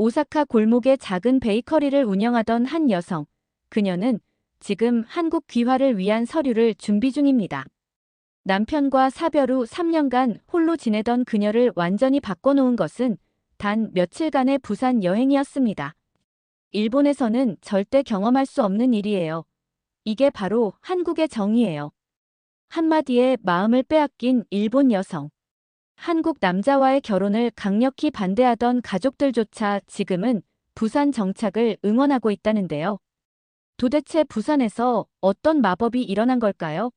오사카 골목의 작은 베이커리를 운영하던 한 여성. 그녀는 지금 한국 귀화를 위한 서류를 준비 중입니다. 남편과 사별 후 3년간 홀로 지내던 그녀를 완전히 바꿔놓은 것은 단 며칠간의 부산 여행이었습니다. 일본에서는 절대 경험할 수 없는 일이에요. 이게 바로 한국의 정이에요. 한마디에 마음을 빼앗긴 일본 여성. 한국 남자와의 결혼을 강력히 반대하던 가족들조차 지금은 부산 정착을 응원하고 있다는데요. 도대체 부산에서 어떤 마법이 일어난 걸까요?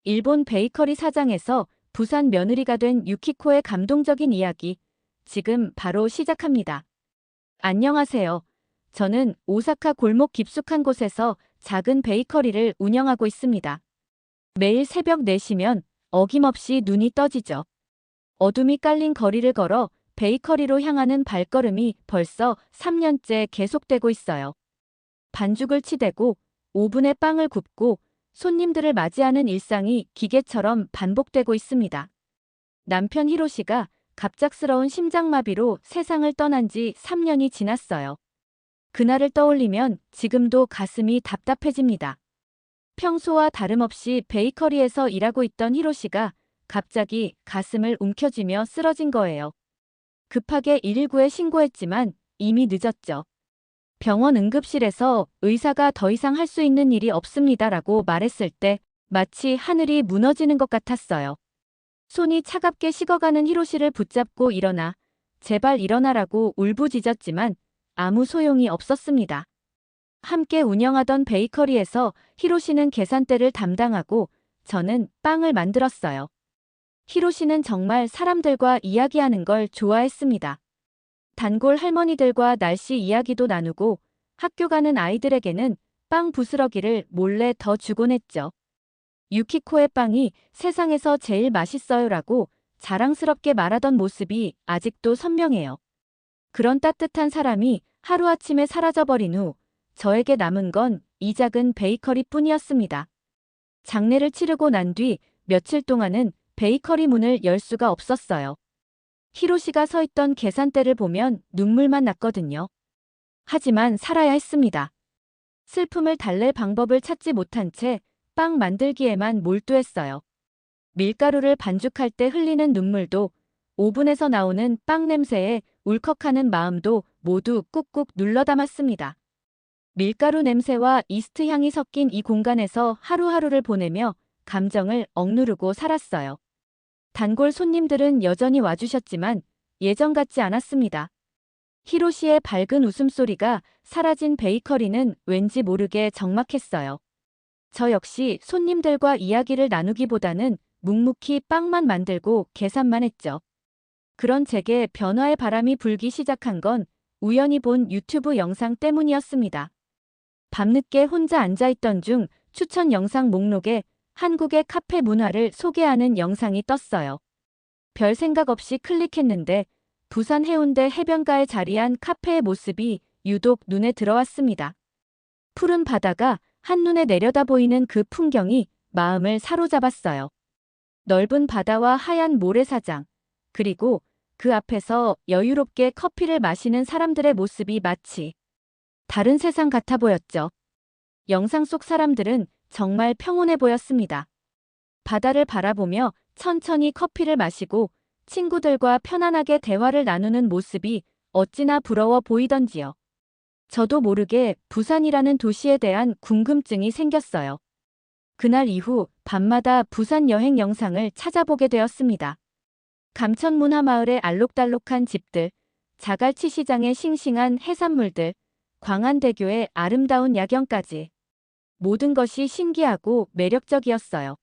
일본 베이커리 사장에서 부산 며느리가 된 유키코의 감동적인 이야기, 지금 바로 시작합니다. 안녕하세요. 저는 오사카 골목 깊숙한 곳에서 작은 베이커리를 운영하고 있습니다. 매일 새벽 4시면 어김없이 눈이 떠지죠. 어둠이 깔린 거리를 걸어 베이커리로 향하는 발걸음이 벌써 3년째 계속되고 있어요. 반죽을 치대고 오븐에 빵을 굽고 손님들을 맞이하는 일상이 기계처럼 반복되고 있습니다. 남편 히로시가 갑작스러운 심장마비로 세상을 떠난 지 3년이 지났어요. 그날을 떠올리면 지금도 가슴이 답답해집니다. 평소와 다름없이 베이커리에서 일하고 있던 히로시가 갑자기 가슴을 움켜쥐며 쓰러진 거예요. 급하게 119에 신고했지만 이미 늦었죠. 병원 응급실에서 의사가 더 이상 할 수 있는 일이 없습니다라고 말했을 때 마치 하늘이 무너지는 것 같았어요. 손이 차갑게 식어가는 히로시를 붙잡고 일어나, 제발 일어나라고 울부짖었지만 아무 소용이 없었습니다. 함께 운영하던 베이커리에서 히로시는 계산대를 담당하고 저는 빵을 만들었어요. 히로시는 정말 사람들과 이야기하는 걸 좋아했습니다. 단골 할머니들과 날씨 이야기도 나누고 학교 가는 아이들에게는 빵 부스러기를 몰래 더 주곤 했죠. 유키코의 빵이 세상에서 제일 맛있어요라고 자랑스럽게 말하던 모습이 아직도 선명해요. 그런 따뜻한 사람이 하루아침에 사라져버린 후 저에게 남은 건 이 작은 베이커리 뿐이었습니다. 장례를 치르고 난 뒤 며칠 동안은 베이커리 문을 열 수가 없었어요. 히로시가 서 있던 계산대를 보면 눈물만 났거든요. 하지만 살아야 했습니다. 슬픔을 달랠 방법을 찾지 못한 채 빵 만들기에만 몰두했어요. 밀가루를 반죽할 때 흘리는 눈물도, 오븐에서 나오는 빵 냄새에 울컥하는 마음도 모두 꾹꾹 눌러 담았습니다. 밀가루 냄새와 이스트 향이 섞인 이 공간에서 하루하루를 보내며 감정을 억누르고 살았어요. 단골 손님들은 여전히 와주셨지만 예전 같지 않았습니다. 히로시의 밝은 웃음소리가 사라진 베이커리는 왠지 모르게 적막했어요. 저 역시 손님들과 이야기를 나누기보다는 묵묵히 빵만 만들고 계산만 했죠. 그런 제게 변화의 바람이 불기 시작한 건 우연히 본 유튜브 영상 때문이었습니다. 밤늦게 혼자 앉아있던 중 추천 영상 목록에 한국의 카페 문화를 소개하는 영상이 떴어요. 별 생각 없이 클릭했는데 부산 해운대 해변가에 자리한 카페의 모습이 유독 눈에 들어왔습니다. 푸른 바다가 한눈에 내려다 보이는 그 풍경이 마음을 사로잡았어요. 넓은 바다와 하얀 모래사장, 그리고 그 앞에서 여유롭게 커피를 마시는 사람들의 모습이 마치 다른 세상 같아 보였죠. 영상 속 사람들은 정말 평온해 보였습니다. 바다를 바라보며 천천히 커피를 마시고 친구들과 편안하게 대화를 나누는 모습이 어찌나 부러워 보이던지요. 저도 모르게 부산이라는 도시에 대한 궁금증이 생겼어요. 그날 이후 밤마다 부산 여행 영상을 찾아보게 되었습니다. 감천문화마을의 알록달록한 집들, 자갈치 시장의 싱싱한 해산물들, 광안대교의 아름다운 야경까지 모든 것이 신기하고 매력적이었어요.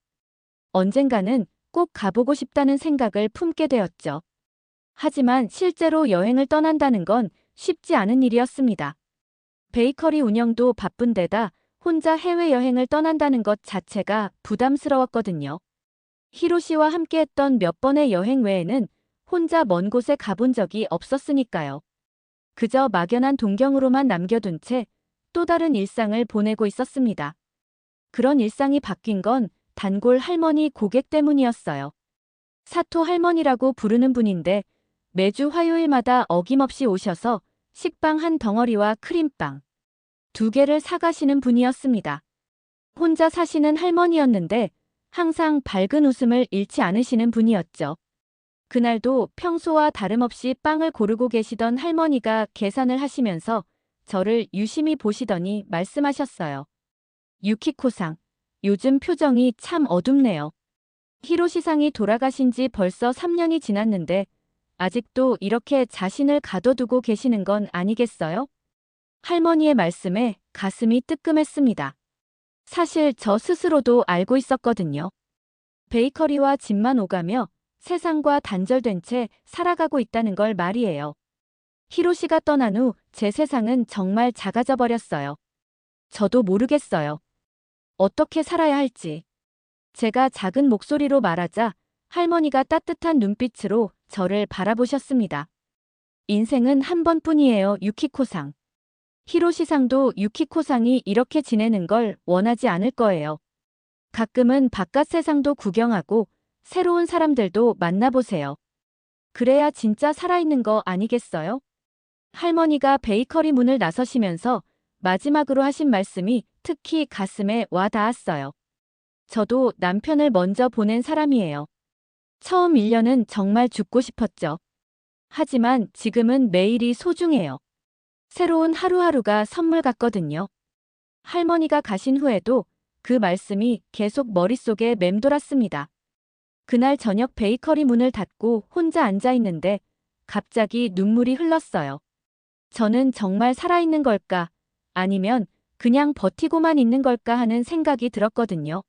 언젠가는 꼭 가보고 싶다는 생각을 품게 되었죠. 하지만 실제로 여행을 떠난다는 건 쉽지 않은 일이었습니다. 베이커리 운영도 바쁜데다 혼자 해외여행을 떠난다는 것 자체가 부담스러웠거든요. 히로시와 함께했던 몇 번의 여행 외에는 혼자 먼 곳에 가본 적이 없었으니까요. 그저 막연한 동경으로만 남겨둔 채 또 다른 일상을 보내고 있었습니다. 그런 일상이 바뀐 건 단골 할머니 고객 때문이었어요. 사토 할머니라고 부르는 분인데 매주 화요일마다 어김없이 오셔서 식빵 한 덩어리와 크림빵 2개를 사가시는 분이었습니다. 혼자 사시는 할머니였는데 항상 밝은 웃음을 잃지 않으시는 분이었죠. 그날도 평소와 다름없이 빵을 고르고 계시던 할머니가 계산을 하시면서 저를 유심히 보시더니 말씀하셨어요. 유키코상, 요즘 표정이 참 어둡네요. 히로시상이 돌아가신 지 벌써 3년이 지났는데 아직도 이렇게 자신을 가둬두고 계시는 건 아니겠어요? 할머니의 말씀에 가슴이 뜨끔했습니다. 사실 저 스스로도 알고 있었거든요. 베이커리와 집만 오가며 세상과 단절된 채 살아가고 있다는 걸 말이에요. 히로시가 떠난 후 제 세상은 정말 작아져 버렸어요. 저도 모르겠어요. 어떻게 살아야 할지. 제가 작은 목소리로 말하자 할머니가 따뜻한 눈빛으로 저를 바라보셨습니다. 인생은 한 번뿐이에요, 유키코상. 히로시상도 유키코상이 이렇게 지내는 걸 원하지 않을 거예요. 가끔은 바깥 세상도 구경하고 새로운 사람들도 만나보세요. 그래야 진짜 살아있는 거 아니겠어요? 할머니가 베이커리 문을 나서시면서 마지막으로 하신 말씀이 특히 가슴에 와 닿았어요. 저도 남편을 먼저 보낸 사람이에요. 처음 1년은 정말 죽고 싶었죠. 하지만 지금은 매일이 소중해요. 새로운 하루하루가 선물 같거든요. 할머니가 가신 후에도 그 말씀이 계속 머릿속에 맴돌았습니다. 그날 저녁 베이커리 문을 닫고 혼자 앉아 있는데 갑자기 눈물이 흘렀어요. 저는 정말 살아있는 걸까? 아니면 그냥 버티고만 있는 걸까 하는 생각이 들었거든요.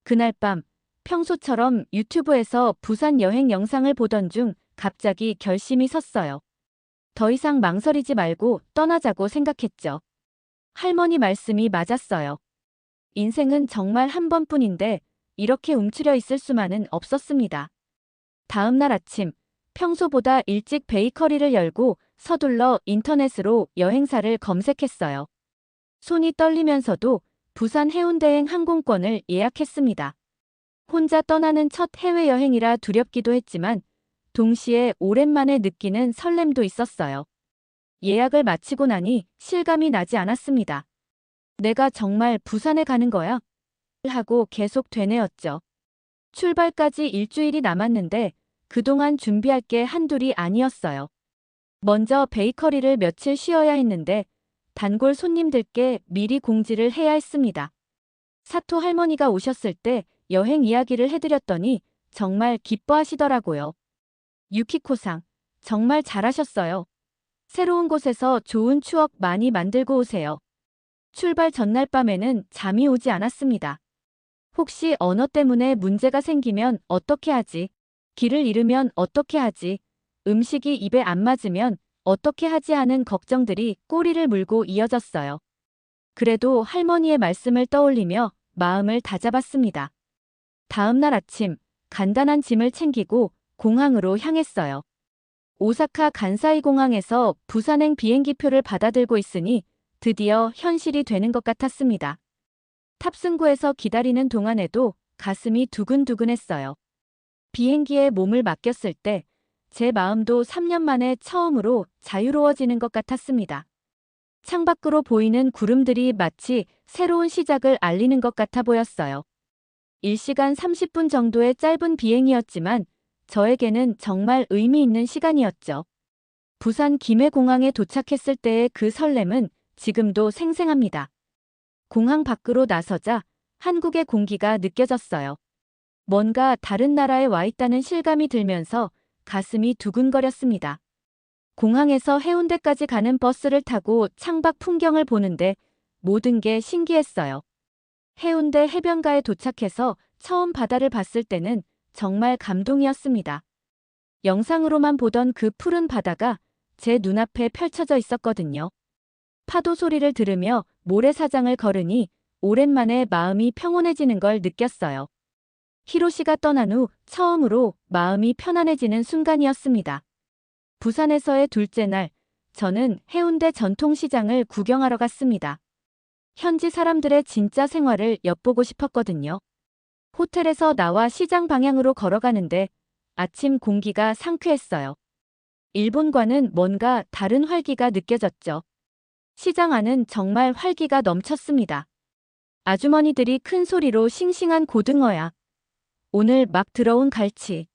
그날 밤 평소처럼 유튜브에서 부산 여행 영상을 보던 중 갑자기 결심이 섰어요. 더 이상 망설이지 말고 떠나자고 생각했죠. 할머니 말씀이 맞았어요. 인생은 정말 한 번뿐인데 이렇게 움츠려 있을 수만은 없었습니다. 다음 날 아침, 평소보다 일찍 베이커리를 열고 서둘러 인터넷으로 여행사를 검색했어요. 손이 떨리면서도 부산 해운대행 항공권을 예약했습니다. 혼자 떠나는 첫 해외여행이라 두렵기도 했지만 동시에 오랜만에 느끼는 설렘도 있었어요. 예약을 마치고 나니 실감이 나지 않았습니다. 내가 정말 부산에 가는 거야? 하고 계속 되뇌었죠. 출발까지 일주일이 남았는데 그동안 준비할 게 한둘이 아니었어요. 먼저 베이커리를 며칠 쉬어야 했는데 단골 손님들께 미리 공지를 해야 했습니다. 사토 할머니가 오셨을 때 여행 이야기를 해드렸더니 정말 기뻐하시더라고요. 유키코상, 정말 잘하셨어요. 새로운 곳에서 좋은 추억 많이 만들고 오세요. 출발 전날 밤에는 잠이 오지 않았습니다. 혹시 언어 때문에 문제가 생기면 어떻게 하지? 길을 잃으면 어떻게 하지? 음식이 입에 안 맞으면 어떻게 하지 하는 걱정들이 꼬리를 물고 이어졌어요. 그래도 할머니의 말씀을 떠올리며 마음을 다잡았습니다. 다음 날 아침, 간단한 짐을 챙기고 공항으로 향했어요. 오사카 간사이 공항에서 부산행 비행기표를 받아들고 있으니 드디어 현실이 되는 것 같았습니다. 탑승구에서 기다리는 동안에도 가슴이 두근두근했어요. 비행기에 몸을 맡겼을 때 제 마음도 3년 만에 처음으로 자유로워지는 것 같았습니다. 창밖으로 보이는 구름들이 마치 새로운 시작을 알리는 것 같아 보였어요. 1시간 30분 정도의 짧은 비행이었지만 저에게는 정말 의미 있는 시간이었죠. 부산 김해공항에 도착했을 때의 그 설렘은 지금도 생생합니다. 공항 밖으로 나서자 한국의 공기가 느껴졌어요. 뭔가 다른 나라에 와 있다는 실감이 들면서 가슴이 두근거렸습니다. 공항에서 해운대까지 가는 버스를 타고 창밖 풍경을 보는데 모든 게 신기했어요. 해운대 해변가에 도착해서 처음 바다를 봤을 때는 정말 감동이었습니다. 영상으로만 보던 그 푸른 바다가 제 눈앞에 펼쳐져 있었거든요. 파도 소리를 들으며 모래사장을 걸으니 오랜만에 마음이 평온해지는 걸 느꼈어요. 히로시가 떠난 후 처음으로 마음이 편안해지는 순간이었습니다. 부산에서의 둘째 날, 저는 해운대 전통시장을 구경하러 갔습니다. 현지 사람들의 진짜 생활을 엿보고 싶었거든요. 호텔에서 나와 시장 방향으로 걸어가는데 아침 공기가 상쾌했어요. 일본과는 뭔가 다른 활기가 느껴졌죠. 시장 안은 정말 활기가 넘쳤습니다. 아주머니들이 큰 소리로 싱싱한 고등어야, 오늘 막 들어온 갈치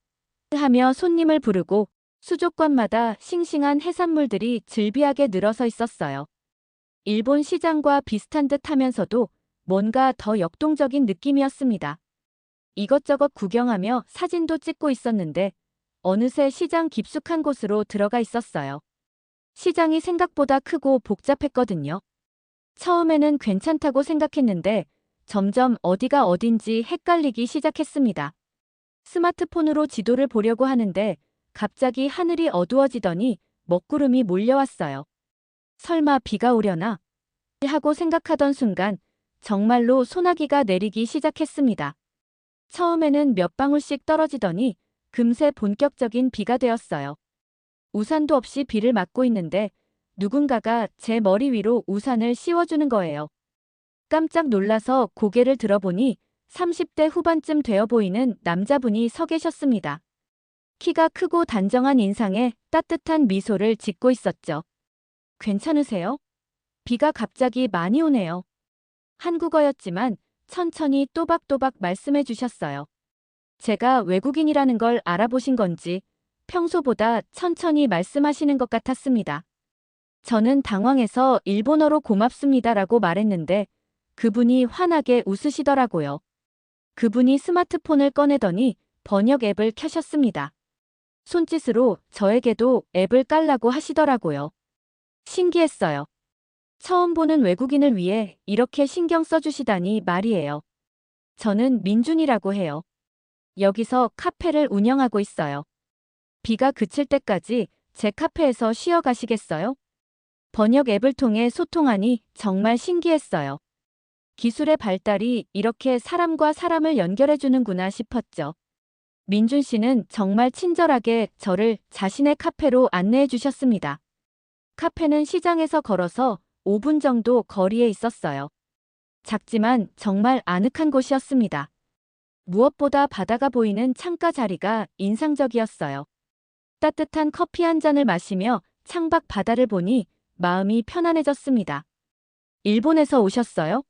하며 손님을 부르고 수족관마다 싱싱한 해산물들이 즐비하게 늘어서 있었어요. 일본 시장과 비슷한 듯 하면서도 뭔가 더 역동적인 느낌이었습니다. 이것저것 구경하며 사진도 찍고 있었는데 어느새 시장 깊숙한 곳으로 들어가 있었어요. 시장이 생각보다 크고 복잡했거든요. 처음에는 괜찮다고 생각했는데 점점 어디가 어딘지 헷갈리기 시작했습니다. 스마트폰으로 지도를 보려고 하는데 갑자기 하늘이 어두워지더니 먹구름이 몰려왔어요. 설마 비가 오려나? 하고 생각하던 순간 정말로 소나기가 내리기 시작했습니다. 처음에는 몇 방울씩 떨어지더니 금세 본격적인 비가 되었어요. 우산도 없이 비를 맞고 있는데 누군가가 제 머리 위로 우산을 씌워주는 거예요. 깜짝 놀라서 고개를 들어보니 30대 후반쯤 되어 보이는 남자분이 서 계셨습니다. 키가 크고 단정한 인상에 따뜻한 미소를 짓고 있었죠. 괜찮으세요? 비가 갑자기 많이 오네요. 한국어였지만 천천히 또박또박 말씀해 주셨어요. 제가 외국인이라는 걸 알아보신 건지 평소보다 천천히 말씀하시는 것 같았습니다. 저는 당황해서 일본어로 고맙습니다라고 말했는데 그분이 환하게 웃으시더라고요. 그분이 스마트폰을 꺼내더니 번역 앱을 켜셨습니다. 손짓으로 저에게도 앱을 깔라고 하시더라고요. 신기했어요. 처음 보는 외국인을 위해 이렇게 신경 써주시다니 말이에요. 저는 민준이라고 해요. 여기서 카페를 운영하고 있어요. 비가 그칠 때까지 제 카페에서 쉬어 가시겠어요? 번역 앱을 통해 소통하니 정말 신기했어요. 기술의 발달이 이렇게 사람과 사람을 연결해주는구나 싶었죠. 민준 씨는 정말 친절하게 저를 자신의 카페로 안내해 주셨습니다. 카페는 시장에서 걸어서 5분 정도 거리에 있었어요. 작지만 정말 아늑한 곳이었습니다. 무엇보다 바다가 보이는 창가 자리가 인상적이었어요. 따뜻한 커피 한 잔을 마시며 창밖 바다를 보니 마음이 편안해졌습니다. 일본에서 오셨어요?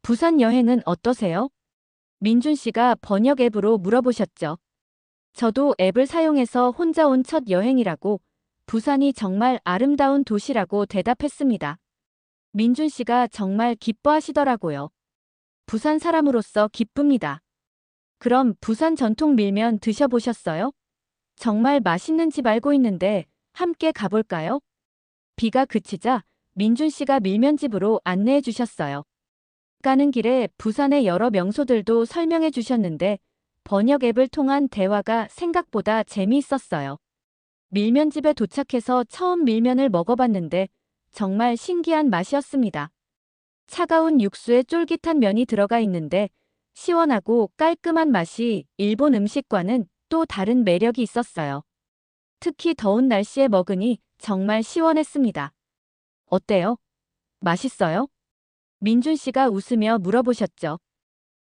부산 여행은 어떠세요? 민준 씨가 번역 앱으로 물어보셨죠. 저도 앱을 사용해서 혼자 온 첫 여행이라고 부산이 정말 아름다운 도시라고 대답했습니다. 민준 씨가 정말 기뻐하시더라고요. 부산 사람으로서 기쁩니다. 그럼 부산 전통 밀면 드셔보셨어요? 정말 맛있는 집 알고 있는데 함께 가볼까요? 비가 그치자 민준 씨가 밀면집으로 안내해 주셨어요. 가는 길에 부산의 여러 명소들도 설명해 주셨는데 번역 앱을 통한 대화가 생각보다 재미있었어요. 밀면집에 도착해서 처음 밀면을 먹어봤는데 정말 신기한 맛이었습니다. 차가운 육수에 쫄깃한 면이 들어가 있는데 시원하고 깔끔한 맛이 일본 음식과는 또 다른 매력이 있었어요. 특히 더운 날씨에 먹으니 정말 시원했습니다. 어때요? 맛있어요? 민준 씨가 웃으며 물어보셨죠.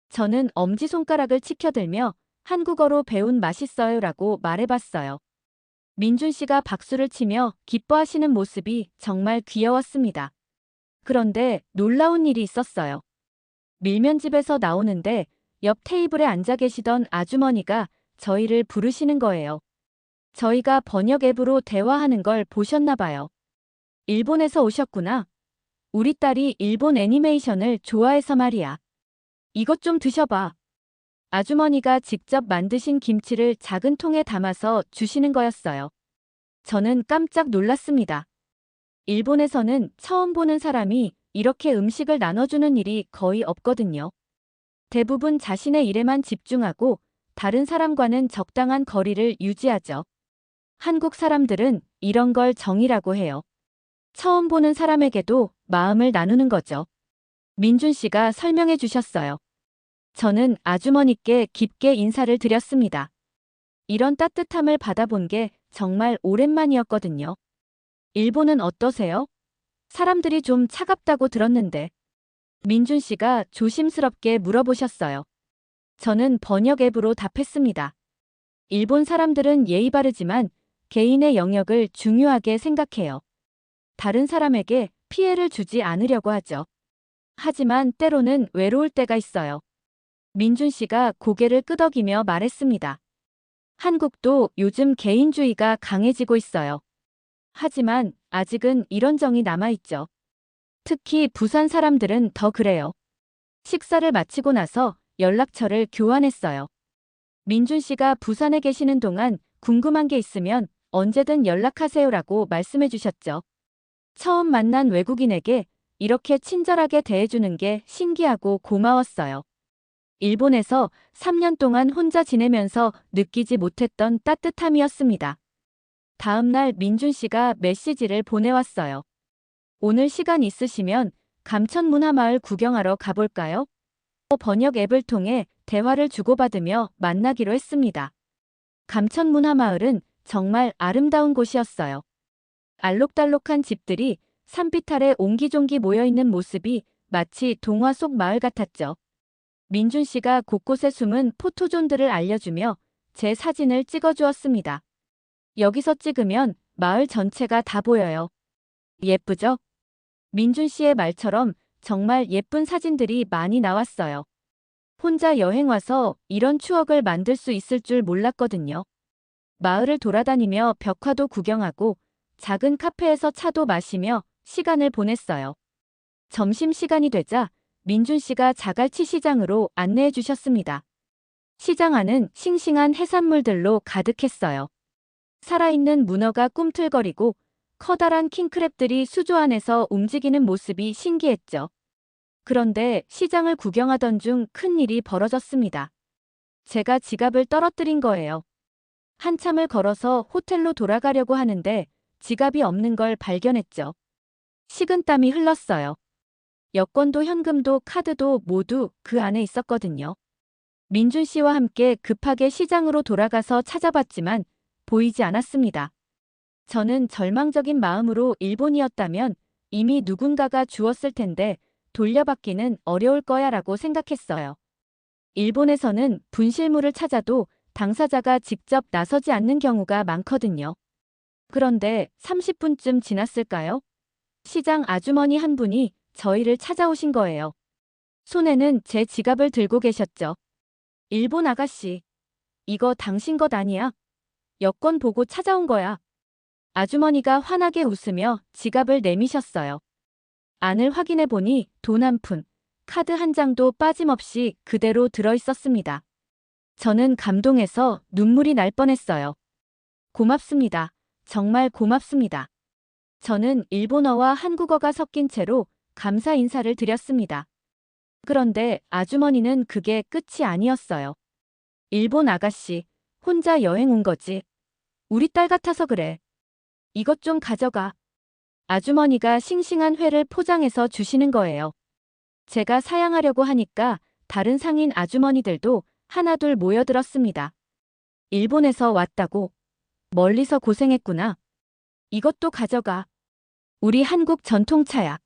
저는 엄지손가락을 치켜들며 한국어로 배운 맛있어요라고 말해봤어요. 민준 씨가 박수를 치며 기뻐하시는 모습이 정말 귀여웠습니다. 그런데 놀라운 일이 있었어요. 밀면집에서 나오는데 옆 테이블에 앉아 계시던 아주머니가 저희를 부르시는 거예요. 저희가 번역 앱으로 대화하는 걸 보셨나 봐요. 일본에서 오셨구나. 우리 딸이 일본 애니메이션을 좋아해서 말이야. 이것 좀 드셔봐. 아주머니가 직접 만드신 김치를 작은 통에 담아서 주시는 거였어요. 저는 깜짝 놀랐습니다. 일본에서는 처음 보는 사람이 이렇게 음식을 나눠주는 일이 거의 없거든요. 대부분 자신의 일에만 집중하고 다른 사람과는 적당한 거리를 유지하죠. 한국 사람들은 이런 걸 정이라고 해요. 처음 보는 사람에게도 마음을 나누는 거죠. 민준 씨가 설명해 주셨어요. 저는 아주머니께 깊게 인사를 드렸습니다. 이런 따뜻함을 받아본 게 정말 오랜만이었거든요. 일본은 어떠세요? 사람들이 좀 차갑다고 들었는데. 민준 씨가 조심스럽게 물어보셨어요. 저는 번역 앱으로 답했습니다. 일본 사람들은 예의 바르지만 개인의 영역을 중요하게 생각해요. 다른 사람에게 피해를 주지 않으려고 하죠. 하지만 때로는 외로울 때가 있어요. 민준 씨가 고개를 끄덕이며 말했습니다. 한국도 요즘 개인주의가 강해지고 있어요. 하지만 아직은 이런 정이 남아있죠. 특히 부산 사람들은 더 그래요. 식사를 마치고 나서 연락처를 교환했어요. 민준 씨가 부산에 계시는 동안 궁금한 게 있으면 언제든 연락하세요라고 말씀해 주셨죠. 처음 만난 외국인에게 이렇게 친절하게 대해주는 게 신기하고 고마웠어요. 일본에서 3년 동안 혼자 지내면서 느끼지 못했던 따뜻함이었습니다. 다음 날 민준 씨가 메시지를 보내왔어요. 오늘 시간 있으시면 감천문화마을 구경하러 가볼까요? 번역 앱을 통해 대화를 주고받으며 만나기로 했습니다. 감천문화마을은 정말 아름다운 곳이었어요. 알록달록한 집들이 산빛 아래 옹기종기 모여있는 모습이 마치 동화 속 마을 같았죠. 민준 씨가 곳곳에 숨은 포토존들을 알려주며 제 사진을 찍어주었습니다. 여기서 찍으면 마을 전체가 다 보여요. 예쁘죠? 민준 씨의 말처럼 정말 예쁜 사진들이 많이 나왔어요. 혼자 여행 와서 이런 추억을 만들 수 있을 줄 몰랐거든요. 마을을 돌아다니며 벽화도 구경하고 작은 카페에서 차도 마시며 시간을 보냈어요. 점심시간이 되자 민준 씨가 자갈치 시장으로 안내해 주셨습니다. 시장 안은 싱싱한 해산물들로 가득했어요. 살아있는 문어가 꿈틀거리고 커다란 킹크랩들이 수조 안에서 움직이는 모습이 신기했죠. 그런데 시장을 구경하던 중 큰일이 벌어졌습니다. 제가 지갑을 떨어뜨린 거예요. 한참을 걸어서 호텔로 돌아가려고 하는데 지갑이 없는 걸 발견했죠. 식은땀이 흘렀어요. 여권도 현금도 카드도 모두 그 안에 있었거든요. 민준 씨와 함께 급하게 시장으로 돌아가서 찾아봤지만 보이지 않았습니다. 저는 절망적인 마음으로 일본이었다면 이미 누군가가 주었을 텐데 돌려받기는 어려울 거야라고 생각했어요. 일본에서는 분실물을 찾아도 당사자가 직접 나서지 않는 경우가 많거든요. 그런데 30분쯤 지났을까요? 시장 아주머니 한 분이 저희를 찾아오신 거예요. 손에는 제 지갑을 들고 계셨죠. 일본 아가씨, 이거 당신 것 아니야? 여권 보고 찾아온 거야. 아주머니가 환하게 웃으며 지갑을 내미셨어요. 안을 확인해 보니 돈 한 푼, 카드 한 장도 빠짐없이 그대로 들어 있었습니다. 저는 감동해서 눈물이 날 뻔했어요. 고맙습니다. 정말 고맙습니다. 저는 일본어와 한국어가 섞인 채로 감사 인사를 드렸습니다. 그런데 아주머니는 그게 끝이 아니었어요. 일본 아가씨, 혼자 여행 온 거지. 우리 딸 같아서 그래. 이것 좀 가져가. 아주머니가 싱싱한 회를 포장해서 주시는 거예요. 제가 사양하려고 하니까 다른 상인 아주머니들도 하나둘 모여들었습니다. 일본에서 왔다고. 멀리서 고생했구나. 이것도 가져가. 우리 한국 전통차야.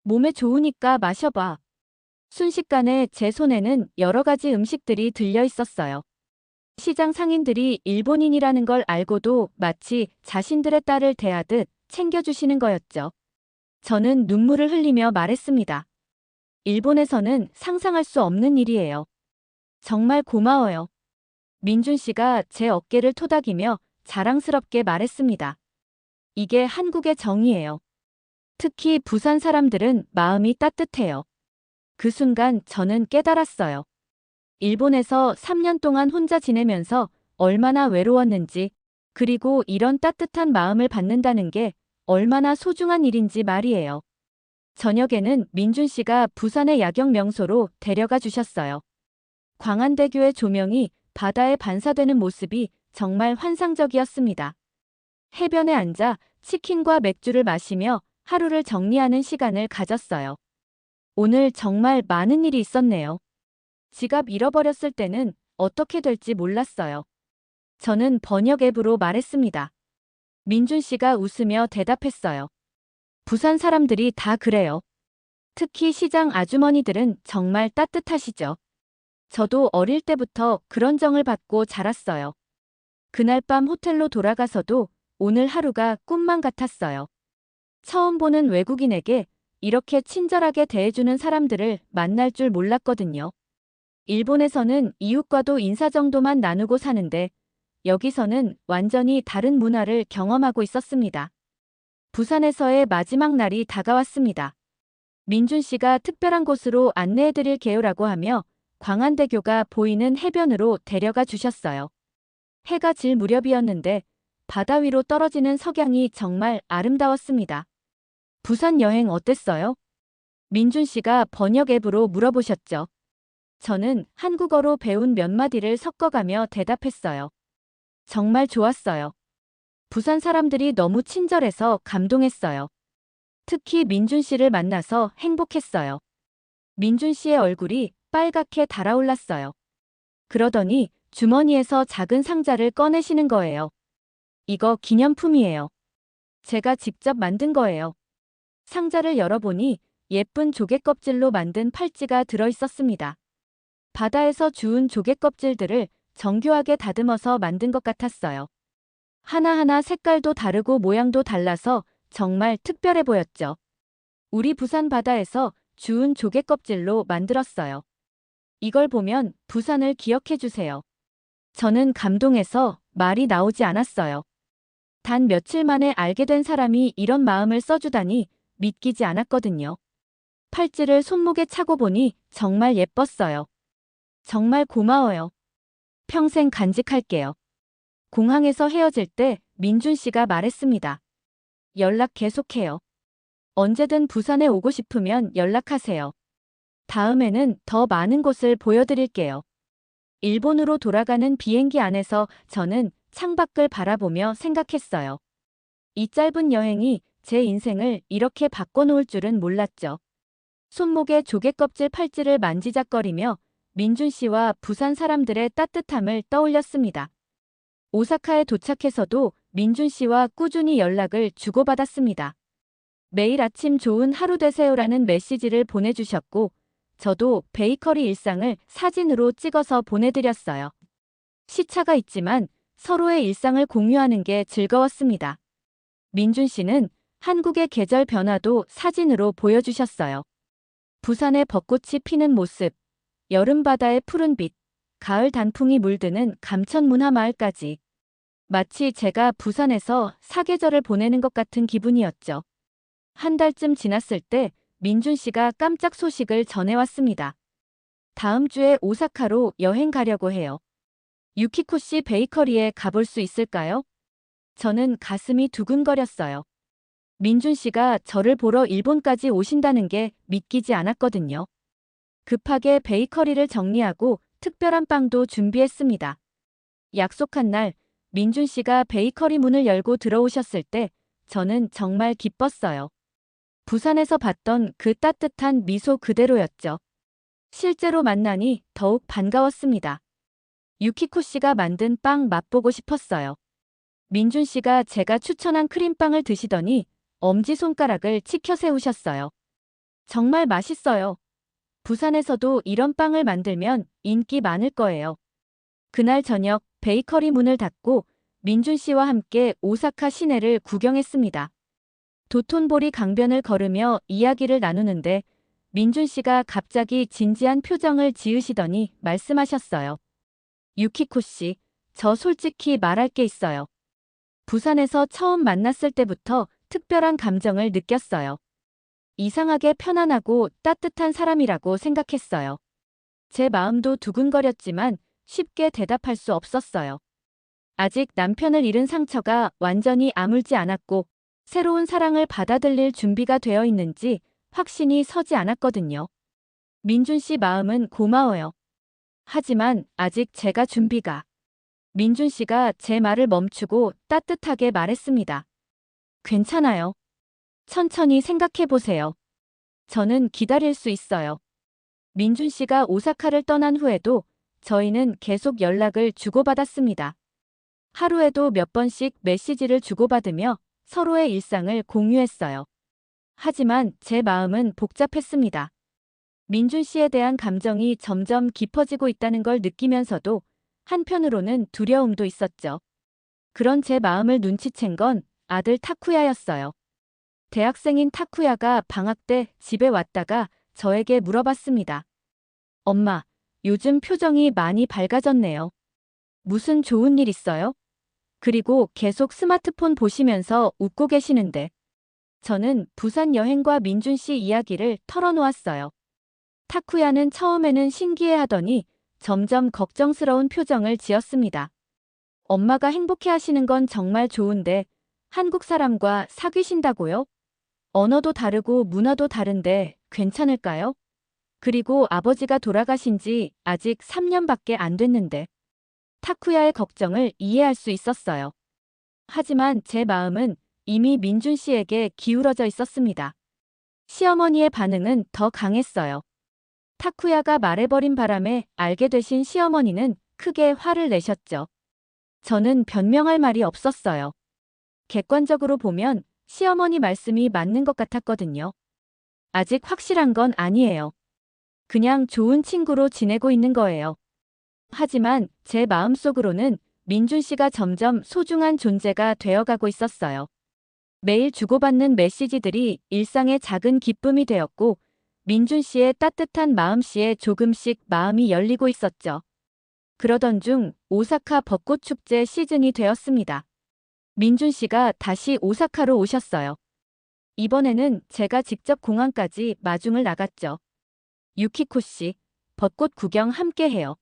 몸에 좋으니까 마셔봐. 순식간에 제 손에는 여러 가지 음식들이 들려 있었어요. 시장 상인들이 일본인이라는 걸 알고도 마치 자신들의 딸을 대하듯 챙겨주시는 거였죠. 저는 눈물을 흘리며 말했습니다. 일본에서는 상상할 수 없는 일이에요. 정말 고마워요. 민준 씨가 제 어깨를 토닥이며 자랑스럽게 말했습니다. 이게 한국의 정이에요. 특히 부산 사람들은 마음이 따뜻해요. 그 순간 저는 깨달았어요. 일본에서 3년 동안 혼자 지내면서 얼마나 외로웠는지, 그리고 이런 따뜻한 마음을 받는다는 게 얼마나 소중한 일인지 말이에요. 저녁에는 민준 씨가 부산의 야경 명소로 데려가 주셨어요. 광안대교의 조명이 바다에 반사되는 모습이 정말 환상적이었습니다. 해변에 앉아 치킨과 맥주를 마시며 하루를 정리하는 시간을 가졌어요. 오늘 정말 많은 일이 있었네요. 지갑 잃어버렸을 때는 어떻게 될지 몰랐어요. 저는 번역 앱으로 말했습니다. 민준 씨가 웃으며 대답했어요. 부산 사람들이 다 그래요. 특히 시장 아주머니들은 정말 따뜻하시죠. 저도 어릴 때부터 그런 정을 받고 자랐어요. 그날 밤 호텔로 돌아가서도 오늘 하루가 꿈만 같았어요. 처음 보는 외국인에게 이렇게 친절하게 대해주는 사람들을 만날 줄 몰랐거든요. 일본에서는 이웃과도 인사 정도만 나누고 사는데 여기서는 완전히 다른 문화를 경험하고 있었습니다. 부산에서의 마지막 날이 다가왔습니다. 민준 씨가 특별한 곳으로 안내해드릴 게요라고 하며 광안대교가 보이는 해변으로 데려가 주셨어요. 해가 질 무렵이었는데 바다 위로 떨어지는 석양이 정말 아름다웠습니다. 부산 여행 어땠어요? 민준 씨가 번역 앱으로 물어보셨죠. 저는 한국어로 배운 몇 마디를 섞어가며 대답했어요. 정말 좋았어요. 부산 사람들이 너무 친절해서 감동했어요. 특히 민준 씨를 만나서 행복했어요. 민준 씨의 얼굴이 빨갛게 달아올랐어요. 그러더니 주머니에서 작은 상자를 꺼내시는 거예요. 이거 기념품이에요. 제가 직접 만든 거예요. 상자를 열어보니 예쁜 조개 껍질로 만든 팔찌가 들어있었습니다. 바다에서 주운 조개 껍질들을 정교하게 다듬어서 만든 것 같았어요. 하나하나 색깔도 다르고 모양도 달라서 정말 특별해 보였죠. 우리 부산 바다에서 주운 조개 껍질로 만들었어요. 이걸 보면 부산을 기억해 주세요. 저는 감동해서 말이 나오지 않았어요. 단 며칠 만에 알게 된 사람이 이런 마음을 써주다니 믿기지 않았거든요. 팔찌를 손목에 차고 보니 정말 예뻤어요. 정말 고마워요. 평생 간직할게요. 공항에서 헤어질 때 민준 씨가 말했습니다. 연락 계속해요. 언제든 부산에 오고 싶으면 연락하세요. 다음에는 더 많은 곳을 보여드릴게요. 일본으로 돌아가는 비행기 안에서 저는 창밖을 바라보며 생각했어요. 이 짧은 여행이 제 인생을 이렇게 바꿔놓을 줄은 몰랐죠. 손목에 조개껍질 팔찌를 만지작거리며 민준 씨와 부산 사람들의 따뜻함을 떠올렸습니다. 오사카에 도착해서도 민준 씨와 꾸준히 연락을 주고받았습니다. 매일 아침 좋은 하루 되세요라는 메시지를 보내주셨고 저도 베이커리 일상을 사진으로 찍어서 보내드렸어요. 시차가 있지만 서로의 일상을 공유하는 게 즐거웠습니다. 민준 씨는 한국의 계절 변화도 사진으로 보여주셨어요. 부산의 벚꽃이 피는 모습, 여름 바다의 푸른 빛, 가을 단풍이 물드는 감천문화마을까지. 마치 제가 부산에서 사계절을 보내는 것 같은 기분이었죠. 한 달쯤 지났을 때 민준 씨가 깜짝 소식을 전해왔습니다. 다음 주에 오사카로 여행 가려고 해요. 유키코 씨 베이커리에 가볼 수 있을까요? 저는 가슴이 두근거렸어요. 민준 씨가 저를 보러 일본까지 오신다는 게 믿기지 않았거든요. 급하게 베이커리를 정리하고 특별한 빵도 준비했습니다. 약속한 날 민준 씨가 베이커리 문을 열고 들어오셨을 때 저는 정말 기뻤어요. 부산에서 봤던 그 따뜻한 미소 그대로였죠. 실제로 만나니 더욱 반가웠습니다. 유키코 씨가 만든 빵 맛보고 싶었어요. 민준 씨가 제가 추천한 크림빵을 드시더니 엄지손가락을 치켜 세우셨어요. 정말 맛있어요. 부산에서도 이런 빵을 만들면 인기 많을 거예요. 그날 저녁 베이커리 문을 닫고 민준 씨와 함께 오사카 시내를 구경했습니다. 도톤보리 강변을 걸으며 이야기를 나누는데 민준 씨가 갑자기 진지한 표정을 지으시더니 말씀하셨어요. 유키코 씨, 저 솔직히 말할 게 있어요. 부산에서 처음 만났을 때부터 특별한 감정을 느꼈어요. 이상하게 편안하고 따뜻한 사람이라고 생각했어요. 제 마음도 두근거렸지만 쉽게 대답할 수 없었어요. 아직 남편을 잃은 상처가 완전히 아물지 않았고 새로운 사랑을 받아들일 준비가 되어 있는지 확신이 서지 않았거든요. 민준 씨 마음은 고마워요. 하지만 아직 제가 준비가. 민준 씨가 제 말을 멈추고 따뜻하게 말했습니다. 괜찮아요. 천천히 생각해 보세요. 저는 기다릴 수 있어요. 민준 씨가 오사카를 떠난 후에도 저희는 계속 연락을 주고받았습니다. 하루에도 몇 번씩 메시지를 주고받으며 서로의 일상을 공유했어요. 하지만 제 마음은 복잡했습니다. 민준 씨에 대한 감정이 점점 깊어지고 있다는 걸 느끼면서도 한편으로는 두려움도 있었죠. 그런 제 마음을 눈치챈 건 아들 타쿠야였어요. 대학생인 타쿠야가 방학 때 집에 왔다가 저에게 물어봤습니다. 엄마, 요즘 표정이 많이 밝아졌네요. 무슨 좋은 일 있어요? 그리고 계속 스마트폰 보시면서 웃고 계시는데. 저는 부산 여행과 민준 씨 이야기를 털어놓았어요. 타쿠야는 처음에는 신기해하더니 점점 걱정스러운 표정을 지었습니다. 엄마가 행복해 하시는 건 정말 좋은데 한국 사람과 사귀신다고요? 언어도 다르고 문화도 다른데 괜찮을까요? 그리고 아버지가 돌아가신 지 아직 3년밖에 안 됐는데. 타쿠야의 걱정을 이해할 수 있었어요. 하지만 제 마음은 이미 민준 씨에게 기울어져 있었습니다. 시어머니의 반응은 더 강했어요. 타쿠야가 말해버린 바람에 알게 되신 시어머니는 크게 화를 내셨죠. 저는 변명할 말이 없었어요. 객관적으로 보면 시어머니 말씀이 맞는 것 같았거든요. 아직 확실한 건 아니에요. 그냥 좋은 친구로 지내고 있는 거예요. 하지만 제 마음속으로는 민준 씨가 점점 소중한 존재가 되어가고 있었어요. 매일 주고받는 메시지들이 일상의 작은 기쁨이 되었고 민준 씨의 따뜻한 마음씨에 조금씩 마음이 열리고 있었죠. 그러던 중 오사카 벚꽃 축제 시즌이 되었습니다. 민준 씨가 다시 오사카로 오셨어요. 이번에는 제가 직접 공항까지 마중을 나갔죠. 유키코 씨, 벚꽃 구경 함께 해요.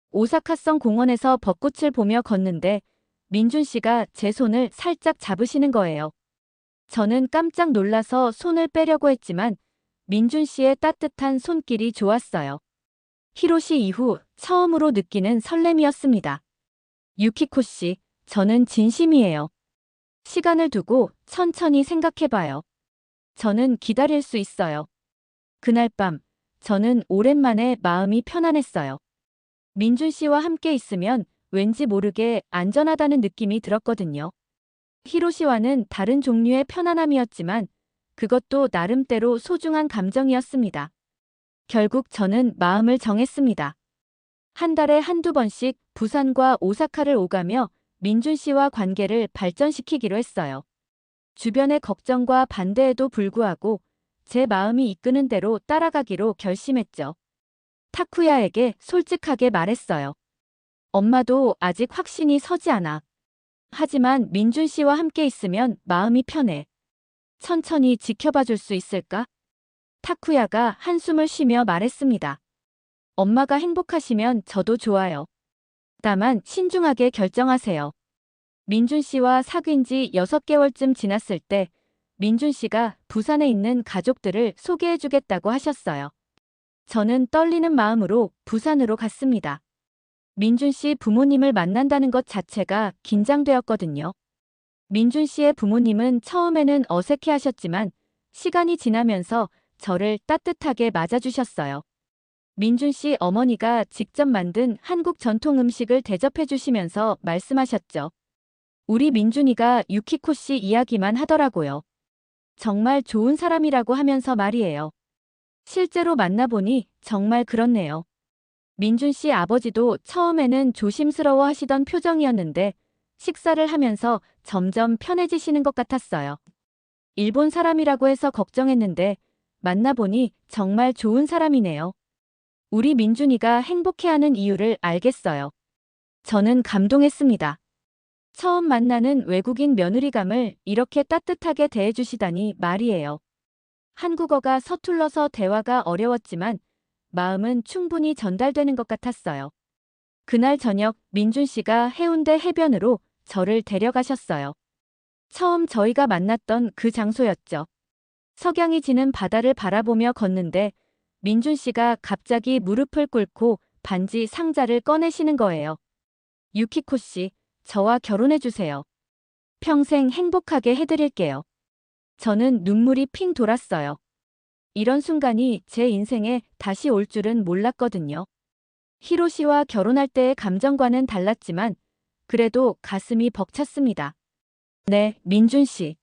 오사카성 공원에서 벚꽃을 보며 걷는데 민준 씨가 제 손을 살짝 잡으시는 거예요. 저는 깜짝 놀라서 손을 빼려고 했지만 민준 씨의 따뜻한 손길이 좋았어요. 히로시 이후 처음으로 느끼는 설렘이었습니다. 유키코 씨, 저는 진심이에요. 시간을 두고 천천히 생각해봐요. 저는 기다릴 수 있어요. 그날 밤, 저는 오랜만에 마음이 편안했어요. 민준 씨와 함께 있으면 왠지 모르게 안전하다는 느낌이 들었거든요. 히로시와는 다른 종류의 편안함이었지만 그것도 나름대로 소중한 감정이었습니다. 결국 저는 마음을 정했습니다. 한 달에 한두 번씩 부산과 오사카를 오가며 민준 씨와 관계를 발전시키기로 했어요. 주변의 걱정과 반대에도 불구하고 제 마음이 이끄는 대로 따라가기로 결심했죠. 타쿠야에게 솔직하게 말했어요. 엄마도 아직 확신이 서지 않아. 하지만 민준 씨와 함께 있으면 마음이 편해. 천천히 지켜봐 줄 수 있을까? 타쿠야가 한숨을 쉬며 말했습니다. 엄마가 행복하시면 저도 좋아요. 다만 신중하게 결정하세요. 민준 씨와 사귄 지 6개월쯤 지났을 때 민준 씨가 부산에 있는 가족들을 소개해 주겠다고 하셨어요. 저는 떨리는 마음으로 부산으로 갔습니다. 민준 씨 부모님을 만난다는 것 자체가 긴장되었거든요. 민준 씨의 부모님은 처음에는 어색해 하셨지만 시간이 지나면서 저를 따뜻하게 맞아주셨어요. 민준 씨 어머니가 직접 만든 한국 전통 음식을 대접해 주시면서 말씀하셨죠. 우리 민준이가 유키코 씨 이야기만 하더라고요. 정말 좋은 사람이라고 하면서 말이에요. 실제로 만나보니 정말 그렇네요. 민준 씨 아버지도 처음에는 조심스러워 하시던 표정이었는데 식사를 하면서 점점 편해지시는 것 같았어요. 일본 사람이라고 해서 걱정했는데 만나보니 정말 좋은 사람이네요. 우리 민준이가 행복해하는 이유를 알겠어요. 저는 감동했습니다. 처음 만나는 외국인 며느리감을 이렇게 따뜻하게 대해주시다니 말이에요. 한국어가 서툴러서 대화가 어려웠지만 마음은 충분히 전달되는 것 같았어요. 그날 저녁 민준 씨가 해운대 해변으로 저를 데려가셨어요. 처음 저희가 만났던 그 장소였죠. 석양이 지는 바다를 바라보며 걷는데 민준 씨가 갑자기 무릎을 꿇고 반지 상자를 꺼내시는 거예요. 유키코 씨, 저와 결혼해 주세요. 평생 행복하게 해드릴게요. 저는 눈물이 핑 돌았어요. 이런 순간이 제 인생에 다시 올 줄은 몰랐거든요. 히로시와 결혼할 때의 감정과는 달랐지만 그래도 가슴이 벅찼습니다. 네, 민준 씨.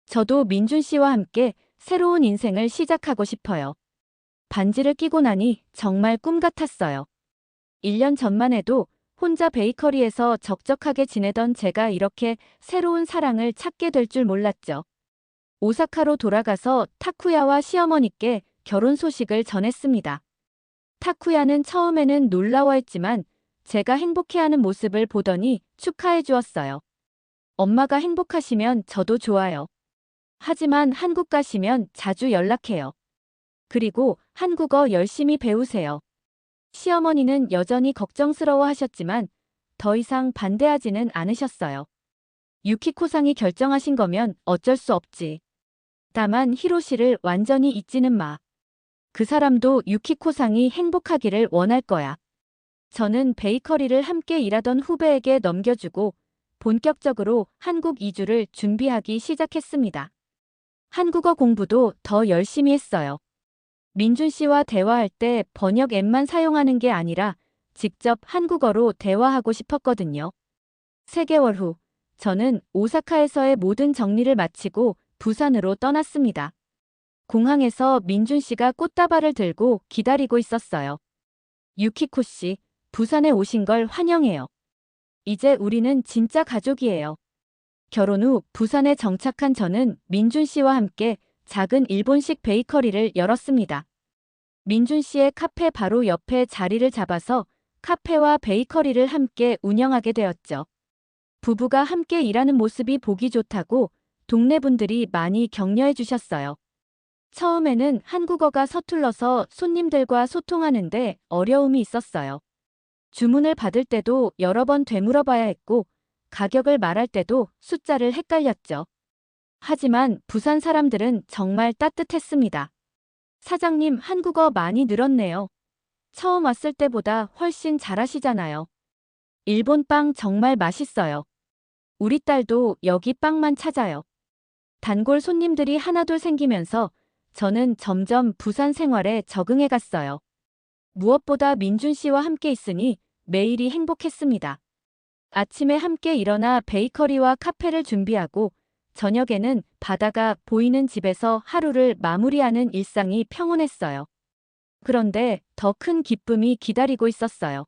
저도 민준 씨와 함께 새로운 인생을 시작하고 싶어요. 반지를 끼고 나니 정말 꿈 같았어요. 1년 전만 해도 혼자 베이커리에서 적적하게 지내던 제가 이렇게 새로운 사랑을 찾게 될 줄 몰랐죠. 오사카로 돌아가서 타쿠야와 시어머니께 결혼 소식을 전했습니다. 타쿠야는 처음에는 놀라워했지만 제가 행복해하는 모습을 보더니 축하해 주었어요. 엄마가 행복하시면 저도 좋아요. 하지만 한국 가시면 자주 연락해요. 그리고 한국어 열심히 배우세요. 시어머니는 여전히 걱정스러워 하셨지만 더 이상 반대하지는 않으셨어요. 유키코상이 결정하신 거면 어쩔 수 없지. 다만 히로시를 완전히 잊지는 마. 그 사람도 유키코상이 행복하기를 원할 거야. 저는 베이커리를 함께 일하던 후배에게 넘겨주고 본격적으로 한국 이주를 준비하기 시작했습니다. 한국어 공부도 더 열심히 했어요. 민준 씨와 대화할 때 번역 앱만 사용하는 게 아니라 직접 한국어로 대화하고 싶었거든요. 3개월 후, 저는 오사카에서의 모든 정리를 마치고 부산으로 떠났습니다. 공항에서 민준 씨가 꽃다발을 들고 기다리고 있었어요. 유키코 씨, 부산에 오신 걸 환영해요. 이제 우리는 진짜 가족이에요. 결혼 후 부산에 정착한 저는 민준 씨와 함께 작은 일본식 베이커리를 열었습니다. 민준 씨의 카페 바로 옆에 자리를 잡아서 카페와 베이커리를 함께 운영하게 되었죠. 부부가 함께 일하는 모습이 보기 좋다고 동네 분들이 많이 격려해 주셨어요. 처음에는 한국어가 서툴러서 손님들과 소통하는데 어려움이 있었어요. 주문을 받을 때도 여러 번 되물어봐야 했고 가격을 말할 때도 숫자를 헷갈렸죠. 하지만 부산 사람들은 정말 따뜻했습니다. 사장님, 한국어 많이 늘었네요. 처음 왔을 때보다 훨씬 잘하시잖아요. 일본 빵 정말 맛있어요. 우리 딸도 여기 빵만 찾아요. 단골 손님들이 하나둘 생기면서 저는 점점 부산 생활에 적응해 갔어요. 무엇보다 민준 씨와 함께 있으니 매일이 행복했습니다. 아침에 함께 일어나 베이커리와 카페를 준비하고 저녁에는 바다가 보이는 집에서 하루를 마무리하는 일상이 평온했어요. 그런데 더 큰 기쁨이 기다리고 있었어요.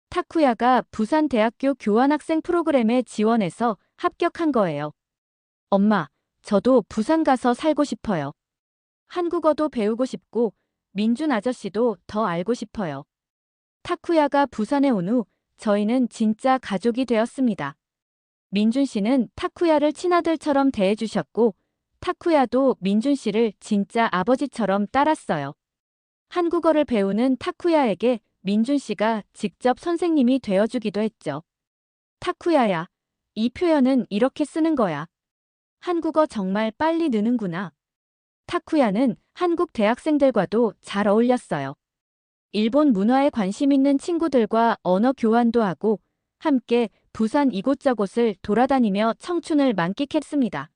타쿠야가 부산대학교 교환학생 프로그램에 지원해서 합격한 거예요. 엄마, 저도 부산 가서 살고 싶어요. 한국어도 배우고 싶고 민준 아저씨도 더 알고 싶어요. 타쿠야가 부산에 온 후 저희는 진짜 가족이 되었습니다. 민준 씨는 타쿠야를 친아들처럼 대해주셨고 타쿠야도 민준 씨를 진짜 아버지처럼 따랐어요. 한국어를 배우는 타쿠야에게 민준 씨가 직접 선생님이 되어주기도 했죠. 타쿠야야, 이 표현은 이렇게 쓰는 거야. 한국어 정말 빨리 느는구나. 타쿠야는 한국 대학생들과도 잘 어울렸어요. 일본 문화에 관심 있는 친구들과 언어 교환도 하고 함께 부산 이곳저곳을 돌아다니며 청춘을 만끽했습니다.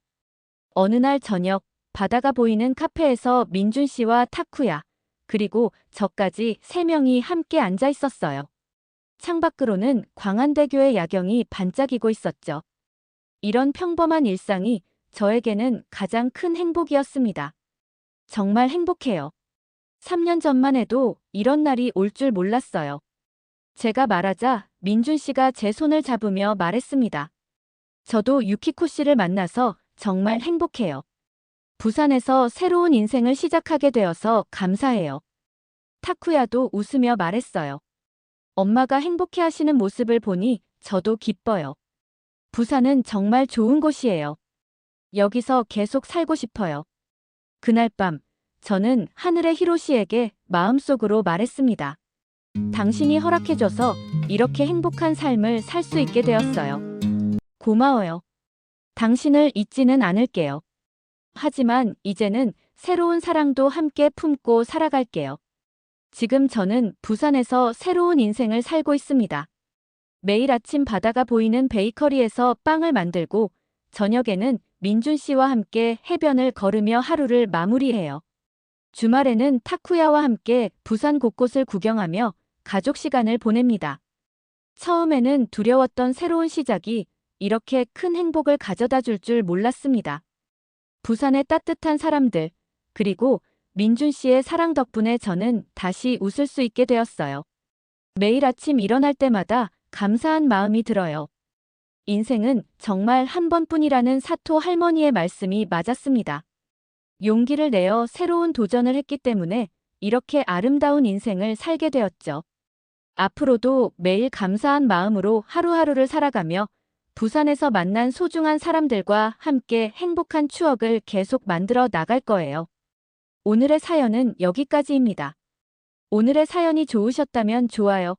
어느 날 저녁, 바다가 보이는 카페에서 민준 씨와 타쿠야, 그리고 저까지 3명이 함께 앉아 있었어요. 창밖으로는 광안대교의 야경이 반짝이고 있었죠. 이런 평범한 일상이 저에게는 가장 큰 행복이었습니다. 정말 행복해요. 3년 전만 해도 이런 날이 올 줄 몰랐어요. 제가 말하자 민준 씨가 제 손을 잡으며 말했습니다. 저도 유키코 씨를 만나서 정말 행복해요. 부산에서 새로운 인생을 시작하게 되어서 감사해요. 타쿠야도 웃으며 말했어요. 엄마가 행복해 하시는 모습을 보니 저도 기뻐요. 부산은 정말 좋은 곳이에요. 여기서 계속 살고 싶어요. 그날 밤, 저는 하늘의 히로시에게 마음속으로 말했습니다. 당신이 허락해줘서 이렇게 행복한 삶을 살 수 있게 되었어요. 고마워요. 당신을 잊지는 않을게요. 하지만 이제는 새로운 사랑도 함께 품고 살아갈게요. 지금 저는 부산에서 새로운 인생을 살고 있습니다. 매일 아침 바다가 보이는 베이커리에서 빵을 만들고 저녁에는 민준 씨와 함께 해변을 걸으며 하루를 마무리해요. 주말에는 타쿠야와 함께 부산 곳곳을 구경하며 가족 시간을 보냅니다. 처음에는 두려웠던 새로운 시작이 이렇게 큰 행복을 가져다 줄 줄 몰랐습니다. 부산의 따뜻한 사람들, 그리고 민준 씨의 사랑 덕분에 저는 다시 웃을 수 있게 되었어요. 매일 아침 일어날 때마다 감사한 마음이 들어요. 인생은 정말 한 번뿐이라는 사토 할머니의 말씀이 맞았습니다. 용기를 내어 새로운 도전을 했기 때문에 이렇게 아름다운 인생을 살게 되었죠. 앞으로도 매일 감사한 마음으로 하루하루를 살아가며 부산에서 만난 소중한 사람들과 함께 행복한 추억을 계속 만들어 나갈 거예요. 오늘의 사연은 여기까지입니다. 오늘의 사연이 좋으셨다면 좋아요,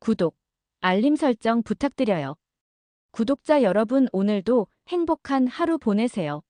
구독, 알림 설정 부탁드려요. 구독자 여러분 오늘도 행복한 하루 보내세요.